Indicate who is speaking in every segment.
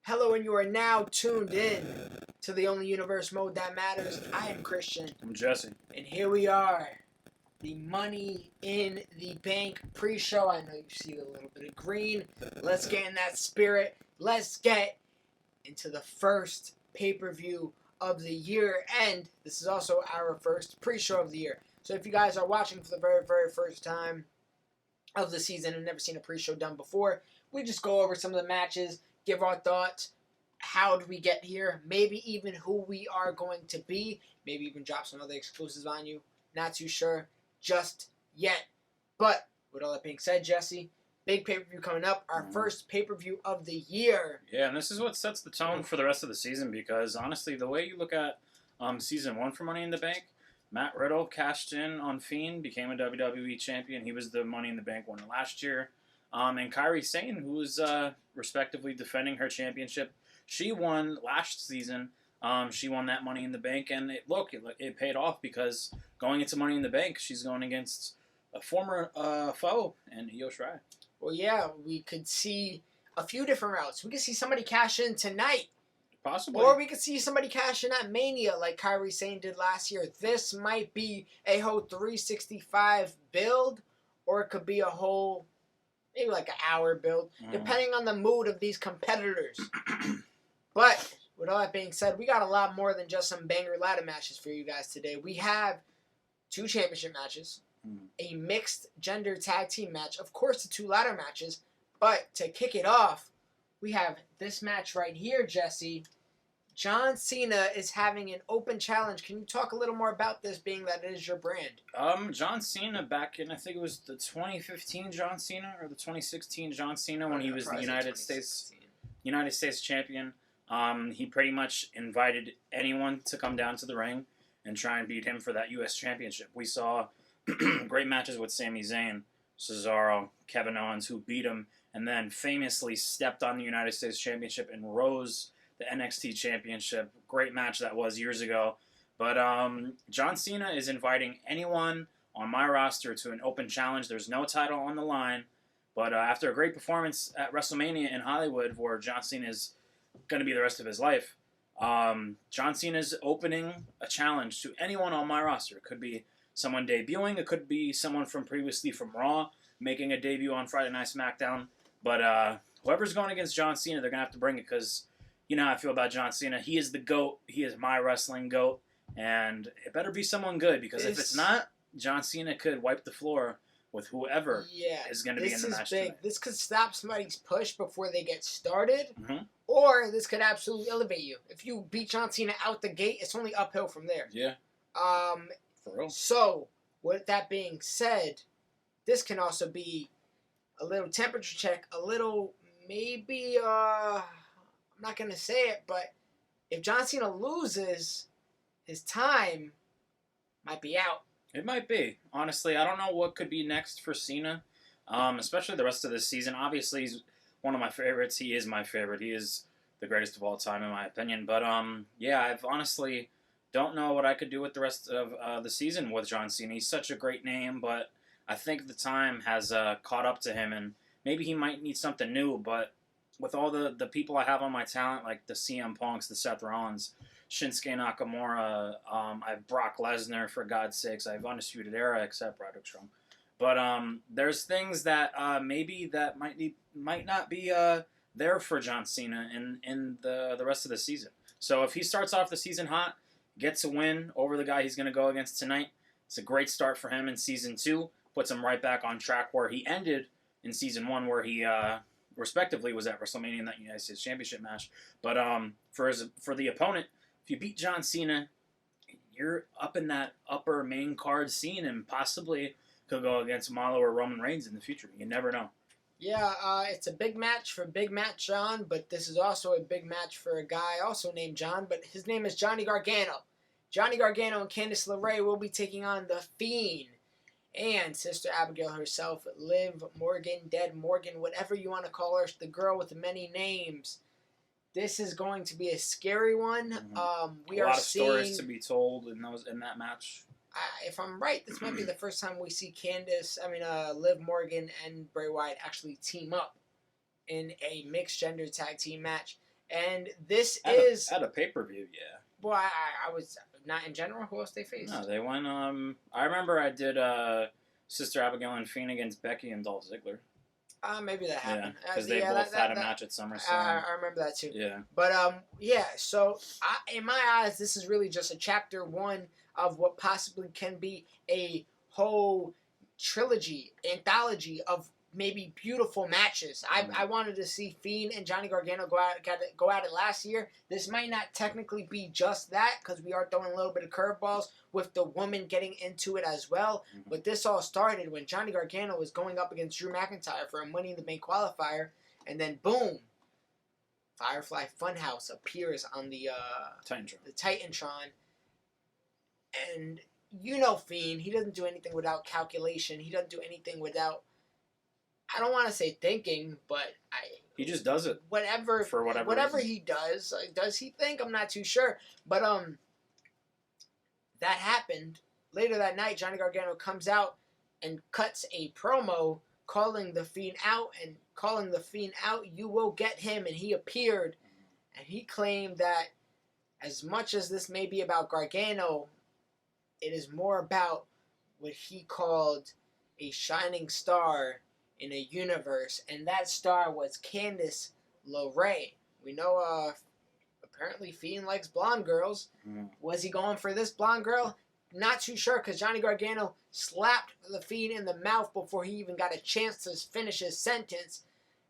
Speaker 1: Hello, and you are now tuned in to the only universe mode that matters. I am Christian.
Speaker 2: I'm Jesse.
Speaker 1: And here we are. The Money in the Bank pre-show. I know you see a little bit of green. Let's get in that spirit. Let's get into the first pay-per-view of the year. And this is also our first pre-show of the year. So if you guys are watching for the very, very first time of the season and never seen a pre-show done before, we just go over some of the matches, give our thoughts, how did we get here, maybe even who we are going to be, maybe even drop some other exclusives on you. Not too sure just yet. But with all that being said, Jesse, big pay-per-view coming up, our first pay-per-view of the year.
Speaker 2: Yeah, and this is what sets the tone for the rest of the season because, honestly, the way you look at Season 1 for Money in the Bank, Matt Riddle cashed in on Fiend, became a WWE champion. He was the Money in the Bank winner last year. And Kairi Sane, who was respectively defending her championship, she won last season. She won that Money in the Bank, and it paid off because going into Money in the Bank, she's going against a former foe and Io Shirai.
Speaker 1: Well, yeah, we could see a few different routes. We could see somebody cash in tonight.
Speaker 2: Possibly.
Speaker 1: Or we could see somebody cash in at Mania like Kairi Sane did last year. This might be a whole 365 build, or it could be a whole, maybe like an hour build, depending on the mood of these competitors. But with all that being said, we got a lot more than just some banger ladder matches for you guys today. We have 2 championship matches, a mixed gender tag team match, of course the 2 ladder matches, but to kick it off, we have this match right here, Jesse. John Cena is having an open challenge. Can you talk a little more about this, being that it is your brand?
Speaker 2: John Cena back in, I think it was the 2015 John Cena or the 2016 John Cena when he was the United States champion. He pretty much invited anyone to come down to the ring and try and beat him for that U.S. championship. We saw great matches with Sami Zayn, Cesaro, Kevin Owens, who beat him, and then famously stepped on the United States Championship and rose the NXT Championship. Great match that was years ago. But John Cena is inviting anyone on my roster to an open challenge. There's no title on the line. But after a great performance at WrestleMania in Hollywood, where John Cena is going to be the rest of his life, John Cena is opening a challenge to anyone on my roster. It could be someone debuting. It could be someone from previously from Raw making a debut on Friday Night SmackDown. But whoever's going against John Cena, they're going to have to bring it because you know how I feel about John Cena. He is the GOAT. He is my wrestling GOAT. And it better be someone good because if it's not, John Cena could wipe the floor with whoever is going to be in the match tonight.
Speaker 1: This could stop somebody's push before they get started, or this could absolutely elevate you. If you beat John Cena out the gate, it's only uphill from there.
Speaker 2: Yeah. For real.
Speaker 1: So, with that being said, this can also be a little temperature check, a little maybe, I'm not going to say it, but if John Cena loses, his time might be out.
Speaker 2: It might be. Honestly, I don't know what could be next for Cena, especially the rest of this season. Obviously, he's one of my favorites. He is my favorite. He is the greatest of all time, in my opinion. But, yeah, I've honestly don't know what I could do with the rest of the season with John Cena. He's such a great name, but I think the time has caught up to him, and maybe he might need something new. But with all the people I have on my talent, like the CM Punks, the Seth Rollins, Shinsuke Nakamura, I have Brock Lesnar, for God's sakes. I have Undisputed Era, except Roderick Strong. But there's things that maybe that might not be there for John Cena in the rest of the season. So if he starts off the season hot, gets a win over the guy he's going to go against tonight, it's a great start for him in Season 2. Puts him right back on track where he ended in Season 1, where he respectively was at WrestleMania in that United States Championship match. But for the opponent, if you beat John Cena, you're up in that upper main card scene and possibly could go against Marlo or Roman Reigns in the future. You never know.
Speaker 1: Yeah, it's a big match for Big Matt John, but this is also a big match for a guy also named John, but his name is Johnny Gargano. Johnny Gargano and Candice LeRae will be taking on The Fiend and Sister Abigail herself, Liv Morgan, Dead Morgan, whatever you want to call her, the girl with many names. This is going to be a scary one.
Speaker 2: A lot of stories to be told in that match.
Speaker 1: If I'm right, this might be the first time we see Liv Morgan and Bray Wyatt actually team up in a mixed gender tag team match. And this is
Speaker 2: at a pay-per-view, yeah.
Speaker 1: Well, I was not in general. Who else they faced?
Speaker 2: No, they went. I remember I did Sister Abigail and Fiend against Becky and Dolph Ziggler.
Speaker 1: Maybe that happened.
Speaker 2: Yeah, because they both had a match at SummerSlam.
Speaker 1: I remember that too.
Speaker 2: Yeah.
Speaker 1: But yeah. So in my eyes, this is really just a chapter 1 of what possibly can be a whole trilogy, anthology of maybe beautiful matches. I wanted to see Fiend and Johnny Gargano go at it last year. This might not technically be just that, because we are throwing a little bit of curveballs with the woman getting into it as well. Mm-hmm. But this all started when Johnny Gargano was going up against Drew McIntyre for a Money in the Bank qualifier, and then boom, Firefly Funhouse appears on the Titantron. And you know Fiend, he doesn't do anything without calculation. He doesn't do anything without, I don't want to say thinking, but
Speaker 2: he just does it.
Speaker 1: Whatever reason. He does he think? I'm not too sure. But that happened. Later that night, Johnny Gargano comes out and cuts a promo calling the Fiend out, you will get him, and he appeared, and he claimed that as much as this may be about Gargano, it is more about what he called a shining star in a universe, and that star was Candice LeRae. We know, apparently Fiend likes blonde girls. Mm. Was he going for this blonde girl? Not too sure, because Johnny Gargano slapped the Fiend in the mouth before he even got a chance to finish his sentence,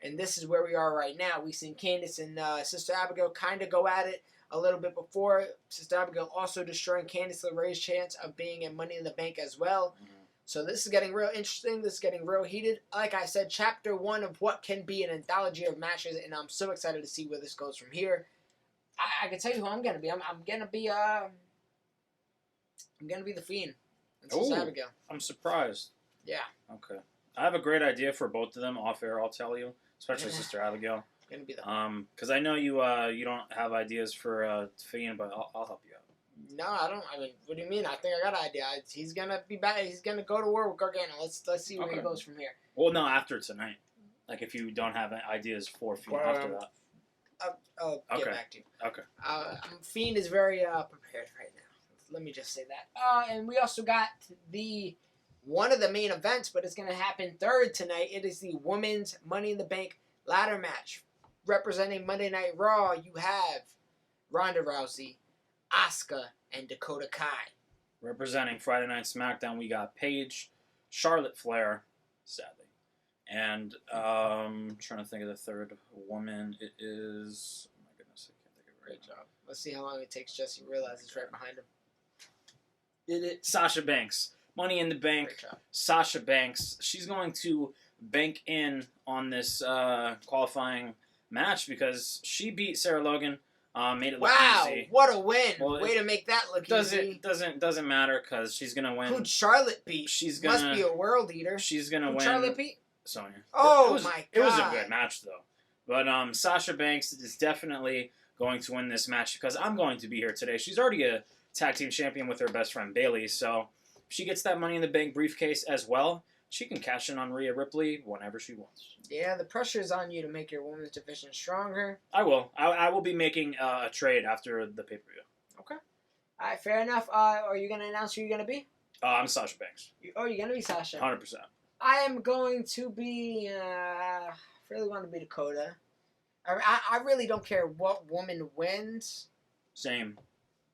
Speaker 1: and this is where we are right now. We've seen Candice and Sister Abigail kind of go at it a little bit before. Sister Abigail also destroying Candice LeRae's chance of being in Money in the Bank as well. Mm. So this is getting real interesting. This is getting real heated. Like I said, chapter 1 of what can be an anthology of matches, and I'm so excited to see where this goes from here. I can tell you who I'm gonna be. I'm gonna be the Fiend.
Speaker 2: Oh, Abigail. I'm surprised.
Speaker 1: Yeah.
Speaker 2: Okay. I have a great idea for both of them off air. I'll tell you, especially Sister Abigail.
Speaker 1: Gonna be the
Speaker 2: because I know you don't have ideas for Fiend, but I'll help you out.
Speaker 1: No, I don't. I mean, what do you mean? I think I got an idea. He's gonna be back. He's gonna go to war with Gargano. Let's see where he goes from here.
Speaker 2: Well, no, after tonight. Like if you don't have ideas for Fiend after that.
Speaker 1: I'll get back to you.
Speaker 2: Okay.
Speaker 1: Fiend is very prepared right now. Let me just say that. And we also got one of the main events, but it's gonna happen third tonight. It is the Women's Money in the Bank ladder match. Representing Monday Night Raw, you have Ronda Rousey, Asuka, and Dakota Kai.
Speaker 2: Representing Friday Night SmackDown, we got Paige, Charlotte Flair, sadly. And trying to think of the third woman. It is... Oh my goodness, I can't think of it right now.
Speaker 1: Great job. Let's see how long it takes Jesse to realize it's right behind him.
Speaker 2: Sasha Banks. Money in the Bank. Sasha Banks. She's going to bank in on this qualifying match because she beat Sarah Logan. Made it look easy.
Speaker 1: What a win! Well, way to make that look easy.
Speaker 2: Doesn't matter because she's gonna win.
Speaker 1: Who'd Charlotte beat? Must be a world eater.
Speaker 2: She's gonna win.
Speaker 1: Charlotte beat?
Speaker 2: Sonya.
Speaker 1: Oh my god!
Speaker 2: It was a good match though. But Sasha Banks is definitely going to win this match because I'm going to be here today. She's already a tag team champion with her best friend Bayley, so if she gets that Money in the Bank briefcase as well, she can cash in on Rhea Ripley whenever she wants.
Speaker 1: Yeah, the pressure is on you to make your women's division stronger.
Speaker 2: I will. I will be making a trade after the pay-per-view.
Speaker 1: Okay. All right, fair enough. Are you going to announce who you're going to be?
Speaker 2: I'm Sasha Banks.
Speaker 1: You're going to be Sasha?
Speaker 2: 100%.
Speaker 1: I am going to be... I really want to be Dakota. I really don't care what woman wins.
Speaker 2: Same.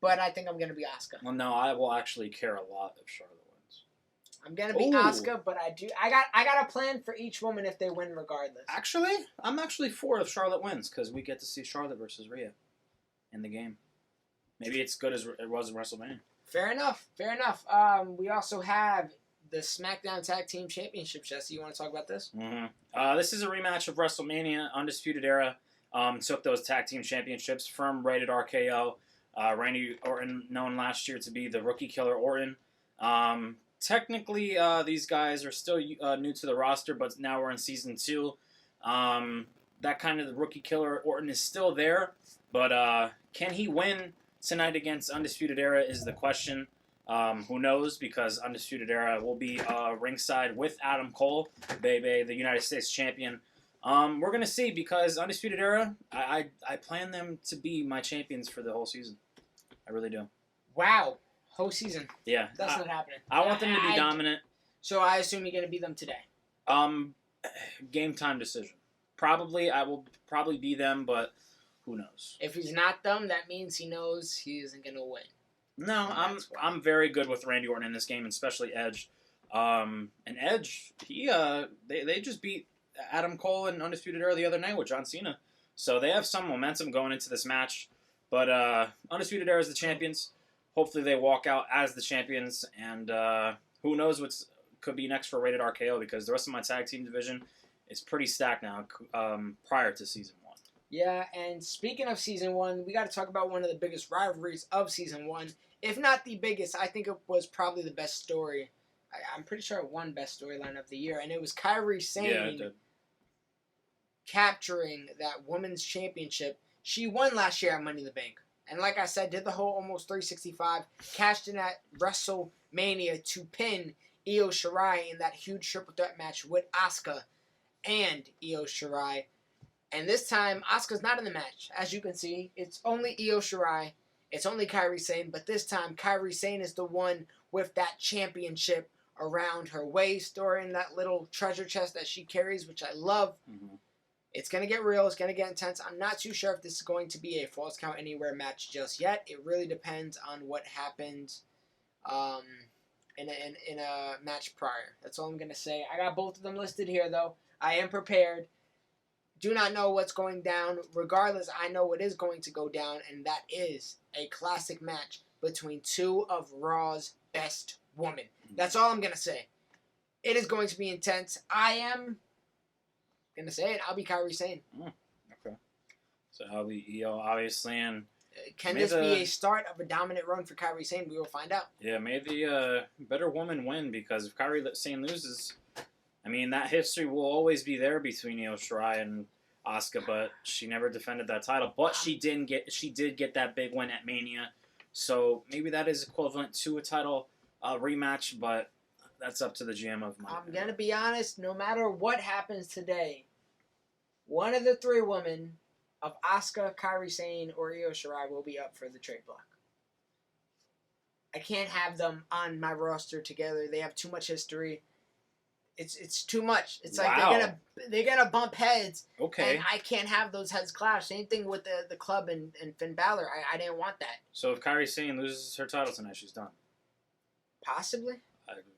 Speaker 1: But I think I'm going to be Asuka.
Speaker 2: Well, no, I will actually care a lot if Charlotte wins.
Speaker 1: I'm going to be Asuka, but I got a plan for each woman if they win regardless.
Speaker 2: Actually, I'm actually for if Charlotte wins because we get to see Charlotte versus Rhea in the game. Maybe it's good as it was in WrestleMania.
Speaker 1: Fair enough. We also have the SmackDown Tag Team Championship. Jesse, you want to talk about this?
Speaker 2: Mm-hmm. This is a rematch of WrestleMania. Undisputed Era took those Tag Team Championships from Rated RKO. Randy Orton, known last year to be the Rookie Killer Orton. Technically, these guys are still new to the roster, but now we're in Season 2. That kind of the Rookie Killer Orton is still there, but can he win tonight against Undisputed Era is the question. Who knows, because Undisputed Era will be ringside with Adam Cole, the United States Champion. We're gonna see because Undisputed Era, I plan them to be my champions for the whole season. I really do.
Speaker 1: Wow. Whole season.
Speaker 2: Yeah.
Speaker 1: That's not happening.
Speaker 2: I want them to be dominant.
Speaker 1: So I assume you're going to beat them today.
Speaker 2: Game time decision. Probably, I will probably be them, but who knows?
Speaker 1: If he's not them, that means he knows he isn't going to win.
Speaker 2: No, I'm very good with Randy Orton in this game, especially Edge. And Edge, they just beat Adam Cole and Undisputed Era the other night with John Cena. So they have some momentum going into this match. But Undisputed Era is the champions. Hopefully they walk out as the champions. And who knows what could be next for Rated RKO, because the rest of my tag team division is pretty stacked now prior to Season 1.
Speaker 1: Yeah, and speaking of Season 1, we got to talk about one of the biggest rivalries of Season 1. If not the biggest, I think it was probably the best story. I'm pretty sure it won Best Storyline of the Year. And it was Kairi Sane capturing that Women's Championship. She won last year at Money in the Bank. And like I said, did the whole almost 365, cashed in at WrestleMania to pin Io Shirai in that huge triple threat match with Asuka and Io Shirai. And this time, Asuka's not in the match. As you can see, it's only Io Shirai. It's only Kairi Sane. But this time, Kairi Sane is the one with that championship around her waist or in that little treasure chest that she carries, which I love. Mm-hmm. It's going to get real. It's going to get intense. I'm not too sure if this is going to be a Falls Count Anywhere match just yet. It really depends on what happens in a match prior. That's all I'm going to say. I got both of them listed here, though. I am prepared. Do not know what's going down. Regardless, I know what is going to go down, and that is a classic match between two of Raw's best women. That's all I'm going to say. It is going to be intense. I am going to say it. I'll be Kairi Sane.
Speaker 2: Okay. So I'll be Io, obviously, and
Speaker 1: can this be a start of a dominant run for Kairi Sane? We will find out.
Speaker 2: Yeah, may the better woman win, because if Kairi Sane loses, I mean, that history will always be there between Io Shirai and Asuka, but she never defended that title. But she did get that big win at Mania, so maybe that is equivalent to a title rematch, but that's up to the GM of my.
Speaker 1: I'm going to be honest, no matter what happens today, one of the three women of Asuka, Kairi Sane, or Io Shirai will be up for the trade block. I can't have them on my roster together. They have too much history. It's too much. It's like they're gonna bump heads.
Speaker 2: Okay.
Speaker 1: And I can't have those heads clash. Same thing with the club and Finn Balor. I didn't want that.
Speaker 2: So if Kairi Sane loses her title tonight, she's done.
Speaker 1: Possibly.
Speaker 2: Possibly.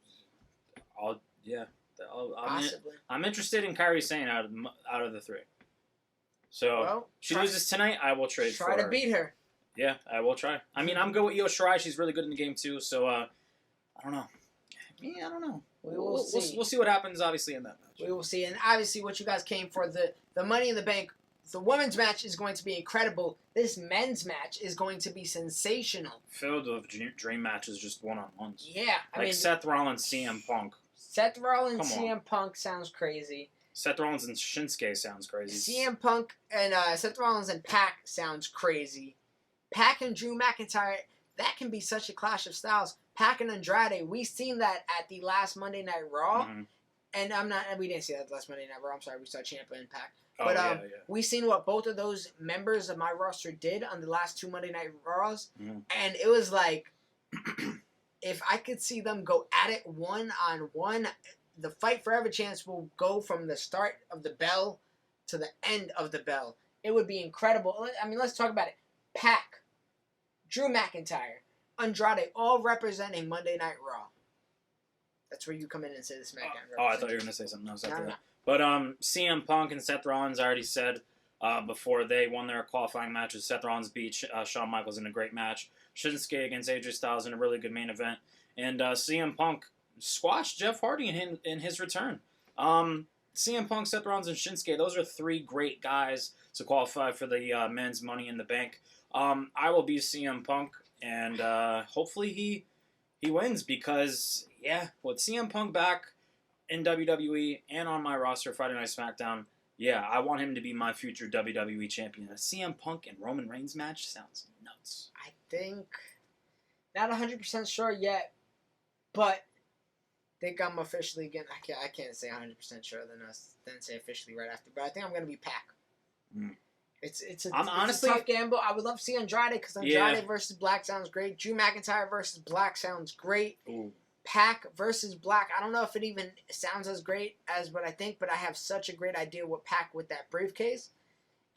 Speaker 2: I'm interested in Kairi Sane out of the three. So she loses tonight, I will trade for her.
Speaker 1: Try to beat her.
Speaker 2: Yeah, I will try. I mean, I'm good with Io Shirai. She's really good in the game too. So I don't know. Yeah, I don't know.
Speaker 1: We'll see.
Speaker 2: We'll see what happens, obviously, in that match.
Speaker 1: We will see. And obviously what you guys came for, the Money in the Bank, the women's match is going to be incredible. This men's match is going to be sensational.
Speaker 2: Filled with dream matches, just one-on-ones.
Speaker 1: Yeah.
Speaker 2: I mean, Seth Rollins, CM Punk.
Speaker 1: Seth Rollins, CM Punk sounds crazy.
Speaker 2: Seth Rollins and Shinsuke sounds crazy.
Speaker 1: CM Punk and Seth Rollins and Pac sounds crazy. Pac and Drew McIntyre, that can be such a clash of styles. Pac and Andrade, we seen that at the last Monday Night Raw. Mm-hmm. And we didn't see that last Monday Night Raw. I'm sorry, we saw Ciampa and Pac. But we seen what both of those members of my roster did on the last two Monday Night Raws. Mm-hmm. And it was like, if I could see them go at it one-on-one, the Fight Forever chance will go from the start of the bell to the end of the bell. It would be incredible. I mean, let's talk about it. Pac, Drew McIntyre, Andrade, all representing Monday Night Raw. That's where you come in and say the SmackDown.
Speaker 2: I thought you were going to say something else after that. But CM Punk and Seth Rollins, I already said before they won their qualifying matches, Seth Rollins beat Shawn Michaels in a great match. Shinsuke against AJ Styles in a really good main event. And CM Punk squashed Jeff Hardy in his return. CM Punk, Seth Rollins, and Shinsuke, those are three great guys to qualify for the men's Money in the Bank. I will be CM Punk, and hopefully he wins, because, with CM Punk back in WWE and on my roster Friday Night SmackDown, I want him to be my future WWE champion. A CM Punk and Roman Reigns match sounds nuts.
Speaker 1: I think, not 100% sure yet, but think I'm officially getting. I can't say 100% sure then say officially right after, but I think I'm gonna be Pac.
Speaker 2: Mm.
Speaker 1: It's a
Speaker 2: honestly,
Speaker 1: tough gamble. I would love to see Andrade because Andrade versus Black sounds great. Drew McIntyre versus Black sounds great.
Speaker 2: Ooh.
Speaker 1: Pac versus Black. I don't know if it even sounds as great as what I think, but I have such a great idea with Pac with that briefcase.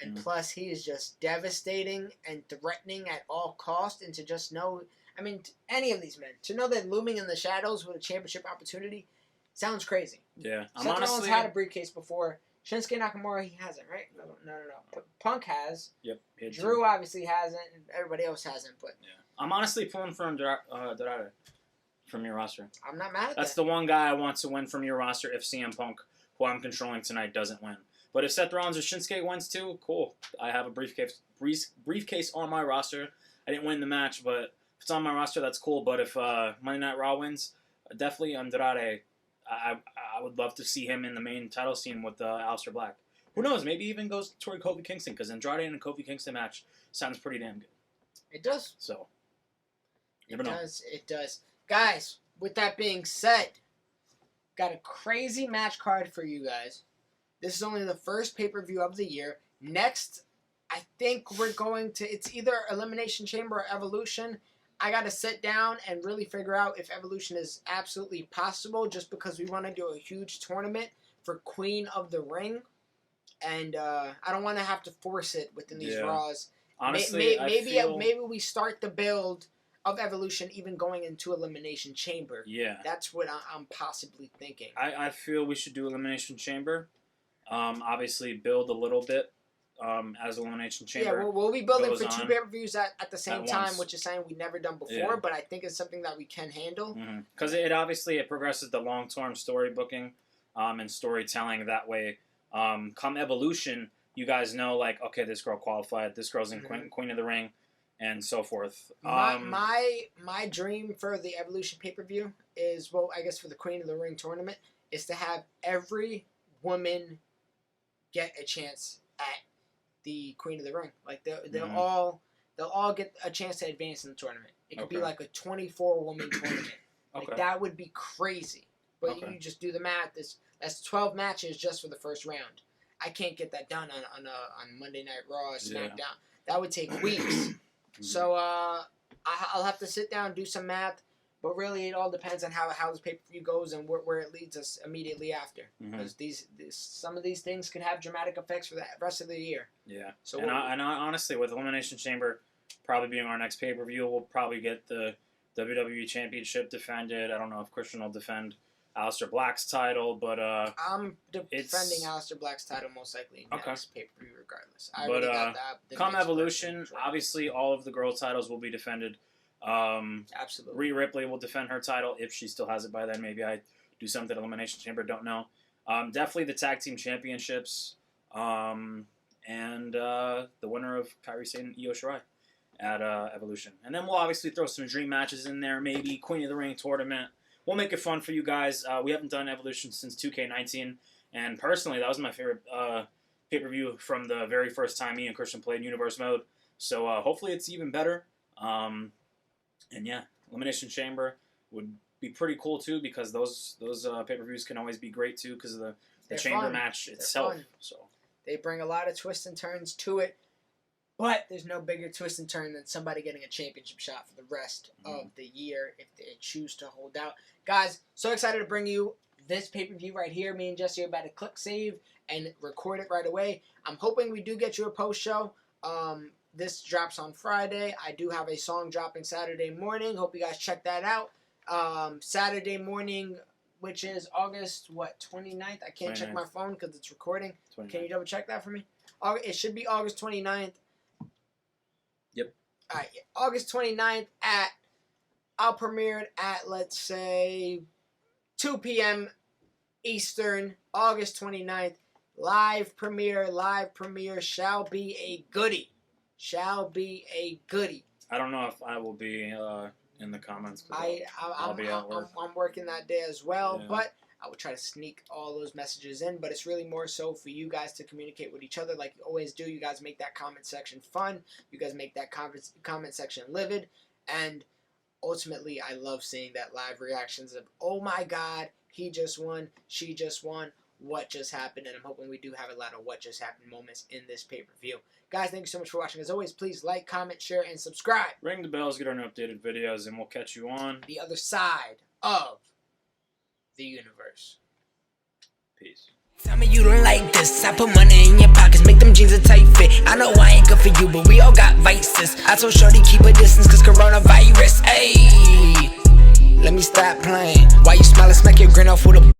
Speaker 1: And plus, he is just devastating and threatening at all costs. And to just know, I mean, any of these men, to know they're looming in the shadows with a championship opportunity, sounds crazy.
Speaker 2: Yeah.
Speaker 1: Seth Rollins had a briefcase before. Shinsuke Nakamura, he hasn't, right? No. Punk has.
Speaker 2: Yep.
Speaker 1: Drew obviously hasn't, and everybody else hasn't. But
Speaker 2: yeah, I'm honestly pulling for Andrade from your roster.
Speaker 1: I'm not mad at that.
Speaker 2: That's the one guy I want to win from your roster if CM Punk, who I'm controlling tonight, doesn't win. But if Seth Rollins or Shinsuke wins too, cool. I have a briefcase on my roster. I didn't win the match, but if it's on my roster, that's cool. But if Monday Night Raw wins, definitely Andrade. I would love to see him in the main title scene with Aleister Black. Who knows? Maybe even goes toward Kofi Kingston, because Andrade and a Kofi Kingston match sounds pretty damn good.
Speaker 1: It does.
Speaker 2: So, you never know.
Speaker 1: It does. Guys, with that being said, got a crazy match card for you guys. This is only the first pay-per-view of the year. Next, I think we're going to... It's either Elimination Chamber or Evolution. I got to sit down and really figure out if Evolution is absolutely possible, just because we want to do a huge tournament for Queen of the Ring. And I don't want to have to force it within these Raws.
Speaker 2: Honestly,
Speaker 1: maybe we start the build of Evolution even going into Elimination Chamber.
Speaker 2: Yeah.
Speaker 1: That's what I'm possibly thinking.
Speaker 2: I feel we should do Elimination Chamber. Obviously, build a little bit as Elimination Chamber.
Speaker 1: Yeah, we'll be building for two pay-per-views at the same time,
Speaker 2: once.
Speaker 1: which is something we've never done before, but I think it's something that we can handle.
Speaker 2: Because it progresses the long-term story booking and storytelling that way. Come Evolution, you guys know, like, okay, this girl qualified, this girl's in Queen of the Ring, and so forth.
Speaker 1: My dream for the Evolution pay-per-view is, well, I guess for the Queen of the Ring tournament, is to have every woman get a chance at the Queen of the Ring. Like, they'll all get a chance to advance in the tournament. It could be like a 24-woman tournament. Like, that would be crazy. But you just do the math. That's 12 matches just for the first round. I can't get that done on Monday Night Raw or SmackDown. Yeah. That would take weeks. So I'll have to sit down and do some math. But really, it all depends on how this pay-per-view goes and where it leads us immediately after. Because some of these things could have dramatic effects for the rest of the year.
Speaker 2: Yeah. So I honestly, with Elimination Chamber probably being our next pay-per-view, we'll probably get the WWE Championship defended. I don't know if Christian will defend Aleister Black's title, but
Speaker 1: I'm defending Aleister Black's title most likely next pay-per-view regardless.
Speaker 2: Come Evolution, obviously all of the girl titles will be defended.
Speaker 1: Absolutely.
Speaker 2: Rhea Ripley will defend her title if she still has it by then. Maybe I do something at Elimination Chamber, don't know. Definitely the tag team championships, and the winner of Kairi Sane and Io Shirai at Evolution. And then we'll obviously throw some dream matches in there, maybe Queen of the Ring tournament. We'll make it fun for you guys. We haven't done Evolution since 2K19, and personally, that was my favorite pay-per-view from the very first time me and Christian played Universe Mode. So hopefully it's even better. And yeah, Elimination Chamber would be pretty cool too, because those pay-per-views can always be great too because of the chamber match itself. So
Speaker 1: they bring a lot of twists and turns to it, but there's no bigger twist and turn than somebody getting a championship shot for the rest of the year if they choose to hold out. Guys, so excited to bring you this pay-per-view right here. Me and Jesse are about to click save and record it right away. I'm hoping we do get you a post-show. This drops on Friday. I do have a song dropping Saturday morning. Hope you guys check that out. Saturday morning, which is August, 29th? I can't check my phone because it's recording. 29th. Can you double check that for me? It should be August 29th.
Speaker 2: Yep.
Speaker 1: All right, August 29th I'll premiere it at, let's say, 2 p.m. Eastern, August 29th. Live premiere shall be a goodie. Shall be a goodie.
Speaker 2: I don't know if I will be in the comments. I'll be at work.
Speaker 1: I'm working that day as well, but I will try to sneak all those messages in. But it's really more so for you guys to communicate with each other like you always do. You guys make that comment section fun. You guys make that comment section livid. And ultimately, I love seeing that live reactions of, oh my God, he just won, she just won, what just happened, and I'm hoping we do have a lot of what just happened moments in this pay-per-view. Guys, thank you so much for watching. As always, please like, comment, share, and subscribe.
Speaker 2: Ring the bells, get our new updated videos, and we'll catch you on
Speaker 1: the other side of the universe.
Speaker 2: Peace.
Speaker 3: Tell me you don't like this. I put money in your pockets, make them jeans a tight fit. I know I ain't good for you, but we all got vices. I told Shorty keep a distance, cause coronavirus. Ayy, let me stop playing. Why you smiling, smack your grin off with a